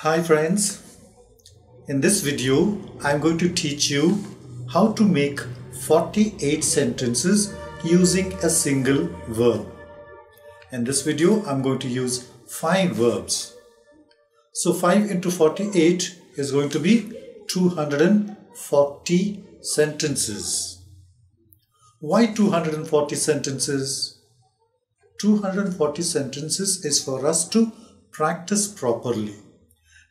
Hi friends, in this video I am going to teach you how to make 48 sentences using a single verb. In this video I am going to use 5 verbs. So 5 into 48 is going to be 240 sentences. Why 240 sentences? 240 sentences is for us to practice properly.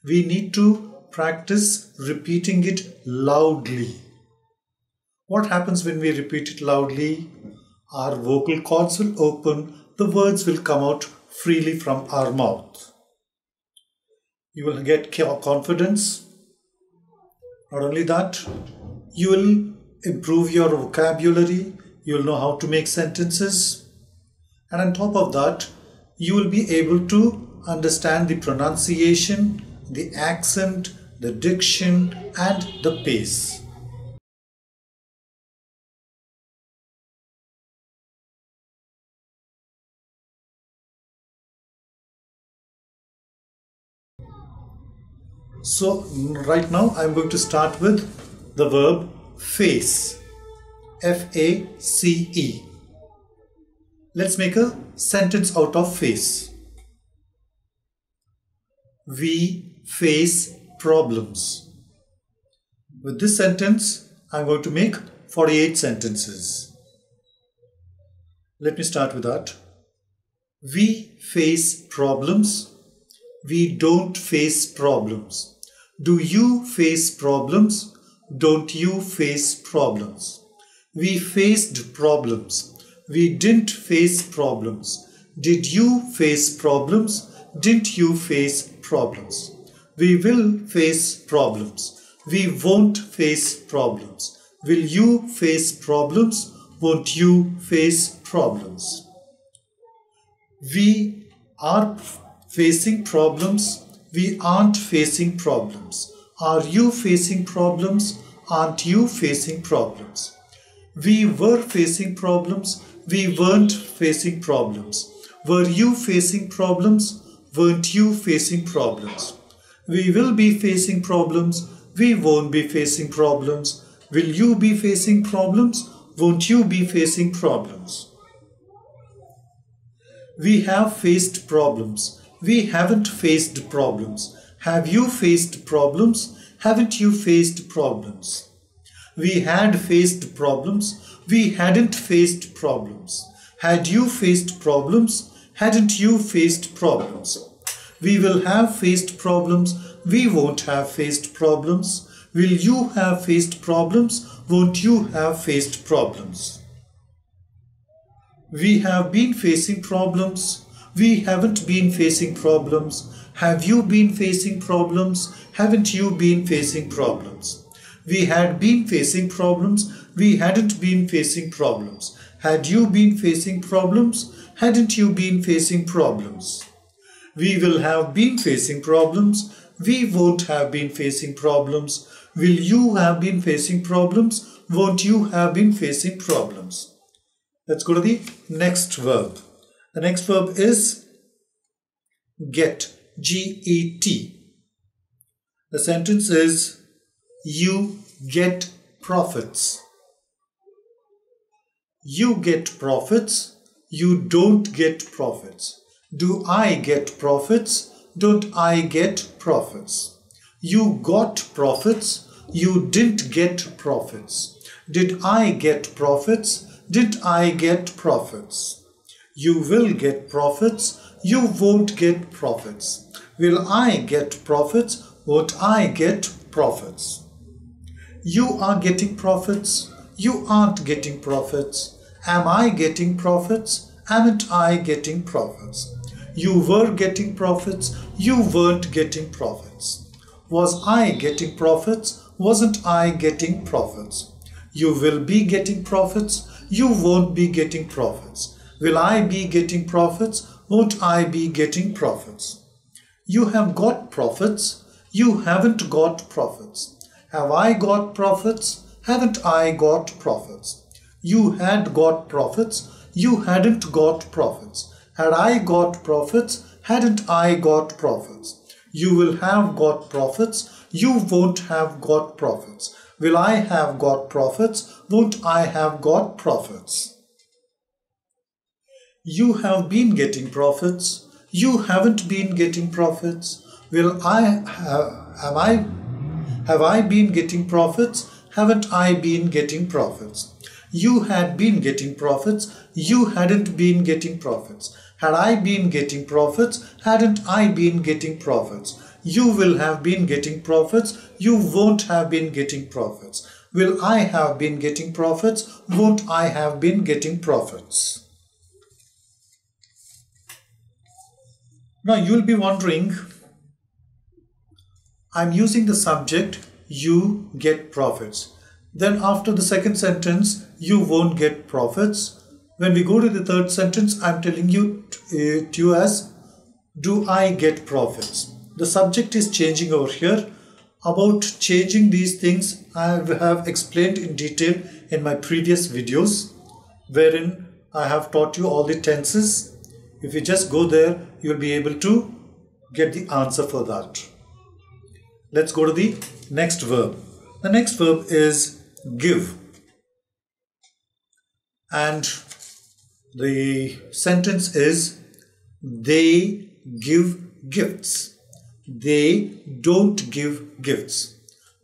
We need to practice repeating it loudly. What happens when we repeat it loudly? Our vocal cords will open, the words will come out freely from our mouth. You will get confidence. Not only that, you will improve your vocabulary, you will know how to make sentences, and on top of that, you will be able to understand the pronunciation, the accent, the diction, and the pace. So right now I am going to start with the verb face. F-A-C-E. Let's make a sentence out of face. We face problems. With this sentence, I am going to make 48 sentences. Let me start with that. We face problems. We don't face problems. Do you face problems? Don't you face problems? We faced problems. We didn't face problems. Did you face problems? Didn't you face problems? We will face problems. We won't face problems. Will you face problems? Won't you face problems? We are facing problems. We aren't facing problems. Are you facing problems? Aren't you facing problems? We were facing problems. We weren't facing problems. Were you facing problems? Weren't you facing problems? We will be facing problems. We won't be facing problems. Will you be facing problems? Won't you be facing problems? We have faced problems. We haven't faced problems. Have you faced problems? Haven't you faced problems? We had faced problems. We hadn't faced problems. Had you faced problems? Hadn't you faced problems? We will have faced problems. We won't have faced problems. Will you have faced problems? Won't you have faced problems? We have been facing problems. We haven't been facing problems. Have you been facing problems? Haven't you been facing problems? We had been facing problems. We hadn't been facing problems. Had you been facing problems? Hadn't you been facing problems? We will have been facing problems. We won't have been facing problems. Will you have been facing problems? Won't you have been facing problems? Let's go to the next verb. The next verb is get. G-E-T. The sentence is you get profits. You get profits. You don't get profits. Do I get profits? Don't I get profits? You got profits. You didn't get profits. Did I get profits? Did I get profits? You will get profits. You won't get profits. Will I get profits? Won't I get profits? You are getting profits. You aren't getting profits. Am I getting profits? Aren't I getting profits? You were getting profits. You weren't getting profits. Was I getting profits? Wasn't I getting profits? You will be getting profits. You won't be getting profits. Will I be getting profits? Won't I be getting profits? You have got profits. You haven't got profits. Have I got profits? Haven't I got profits? You had got profits. You hadn't got profits. Had I got profits? Hadn't I got profits? You will have got profits. You won't have got profits. Will I have got profits? Won't I have got profits? You have been getting profits. You haven't been getting profits. Have I been getting profits? Haven't I been getting profits? You had been getting profits. You hadn't been getting profits. Had I been getting profits? Hadn't I been getting profits? You will have been getting profits. You won't have been getting profits. Will I have been getting profits? Won't I have been getting profits? Now you'll be wondering, I'm using the subject, you get profits. Then after the second sentence, you won't get profits. When we go to the third sentence, I'm telling you to as, do I get profits? The subject is changing over here. About changing these things, I have explained in detail in my previous videos, wherein I have taught you all the tenses. If you just go there, you'll be able to get the answer for that. Let's go to the next verb. The next verb is give. And the sentence is, they give gifts. They don't give gifts.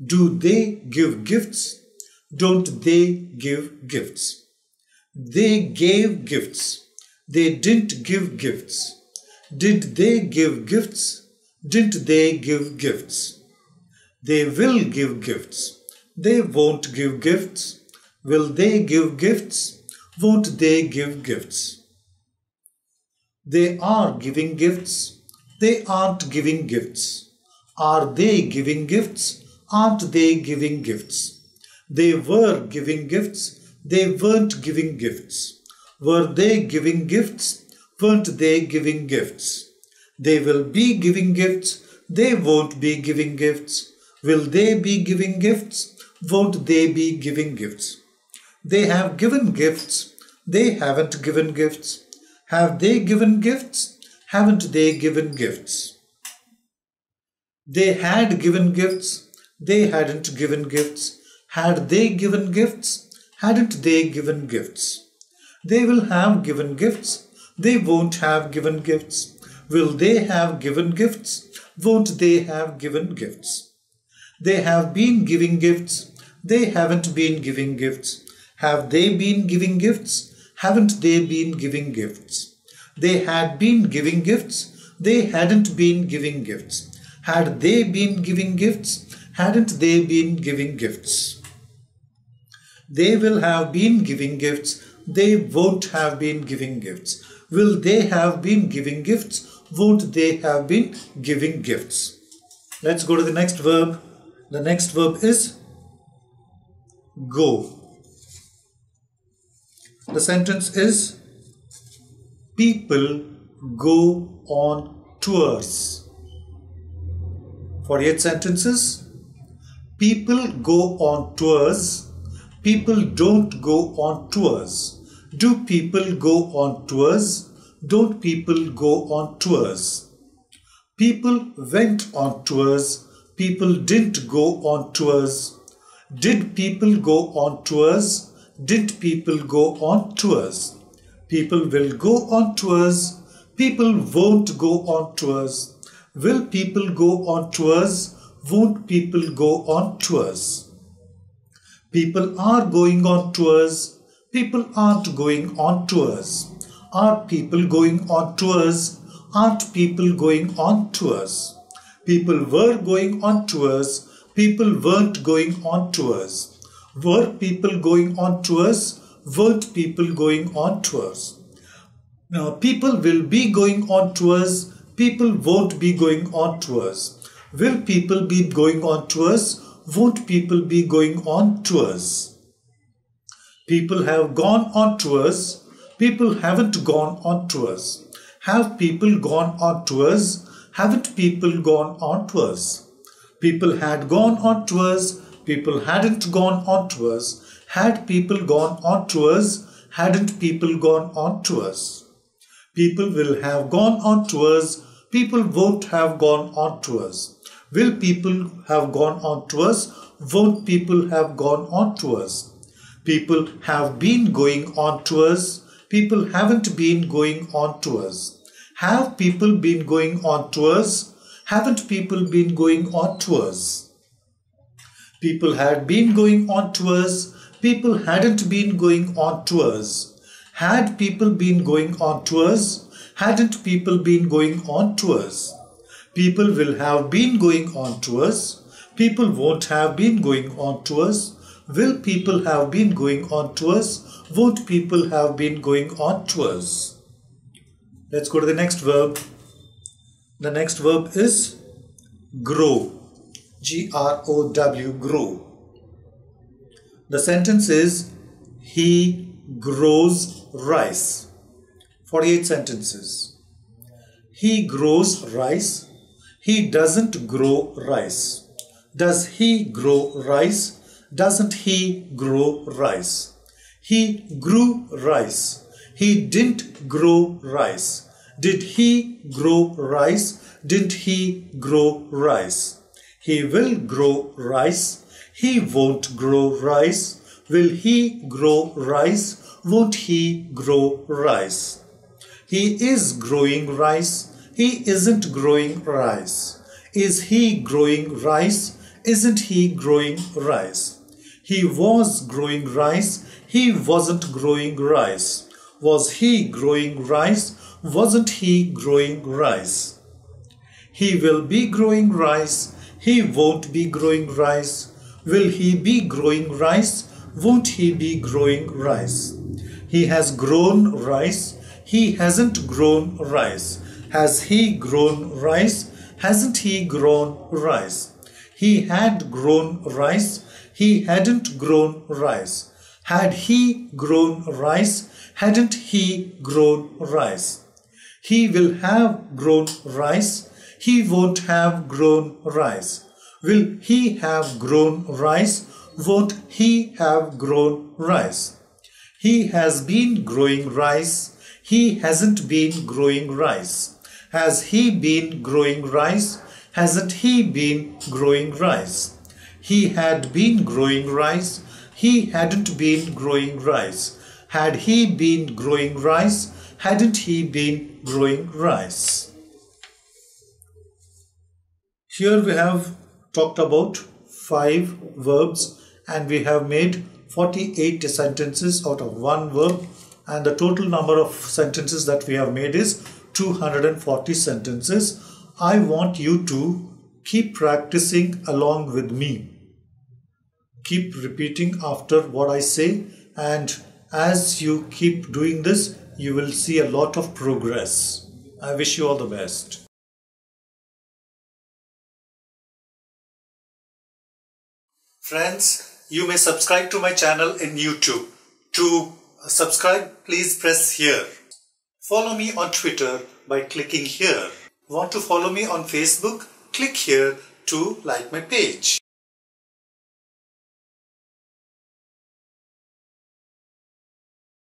Do they give gifts? Don't they give gifts? They gave gifts. They didn't give gifts. Did they give gifts? Didn't they give gifts? They will give gifts. They won't give gifts. Will they give gifts? Won't they give gifts? They are giving gifts. They aren't giving gifts. Are they giving gifts? Aren't they giving gifts? They were giving gifts. They weren't giving gifts. Were they giving gifts? Weren't they giving gifts? They will be giving gifts. They won't be giving gifts. Will they be giving gifts? Won't they be giving gifts? They have given gifts. They haven't given gifts. Have they given gifts? Haven't they given gifts? They had given gifts. They hadn't given gifts. Had they given gifts? Hadn't they given gifts? They will have given gifts. They won't have given gifts. Will they have given gifts? Won't they have given gifts? They have been giving gifts. They haven't been giving gifts. Have they been giving gifts? Haven't they been giving gifts? They had been giving gifts. They hadn't been giving gifts. Had they been giving gifts? Hadn't they been giving gifts? They will have been giving gifts. They won't have been giving gifts. Will they have been giving gifts? Won't they have been giving gifts? Let's go to the next verb. The next verb is go. The sentence is, people go on tours. 48 sentences. People go on tours. People don't go on tours. Do people go on tours? Don't people go on tours? People went on tours. People didn't go on tours. Did people go on tours? Didn't people go on tours? People will go on tours. People won't go on tours. Will people go on tours? Won't people go on tours? People are going on tours. People aren't going on tours. Are people going on tours? Aren't people going on tours? People were going on tours. People weren't going on tours. Were people going on tours? Weren't people going on tours? Now, people will be going on tours. People won't be going on tours. Will people be going on tours? Won't people be going on tours? People have gone on tours. People haven't gone on tours. Have people gone on tours? Haven't people gone on tours? People had gone on tours. People hadn't gone on tours. Had people gone on tours? Hadn't people gone on tours? People will have gone on tours. People won't have gone on tours. Will people have gone on tours? Won't people have gone on tours? People have been going on tours. People haven't been going on tours. Have people been going on tours? Haven't people been going on tours? People had been going on tours. People hadn't been going on tours. Had people been going on tours? Hadn't people been going on tours? People will have been going on tours. People won't have been going on tours. Will people have been going on tours? Won't people have been going on tours? Let's go to the next verb. The next verb is grow. G-R-O-W, grow. The sentence is he grows rice. 48 sentences. He grows rice. He doesn't grow rice. Does he grow rice? Doesn't he grow rice? He grew rice. He didn't grow rice. Did he grow rice? Didn't he grow rice? He will grow rice. He won't grow rice. Will he grow rice? Won't he grow rice? He is growing rice. He isn't growing rice. Is he growing rice? Isn't he growing rice? He was growing rice. He wasn't growing rice. Was he growing rice? Wasn't he growing rice? He will be growing rice. He won't be growing rice. Will he be growing rice? Won't he be growing rice? He has grown rice. He hasn't grown rice. Has he grown rice? Hasn't he grown rice? He had grown rice. He hadn't grown rice. Had he grown rice? Hadn't he grown rice? He will have grown rice. He won't have grown rice. Will he have grown rice? Won't he have grown rice? He has been growing rice. He hasn't been growing rice. Has he been growing rice? Hasn't he been growing rice? He had been growing rice. He hadn't been growing rice. Had he been growing rice? Hadn't he been growing rice? Here we have talked about 5 verbs and we have made 48 sentences out of one verb, and the total number of sentences that we have made is 240 sentences. I want you to keep practicing along with me. Keep repeating after what I say, and as you keep doing this, you will see a lot of progress. I wish you all the best. Friends, you may subscribe to my channel in YouTube. To subscribe, please press here. Follow me on Twitter by clicking here. Want to follow me on Facebook? Click here to like my page.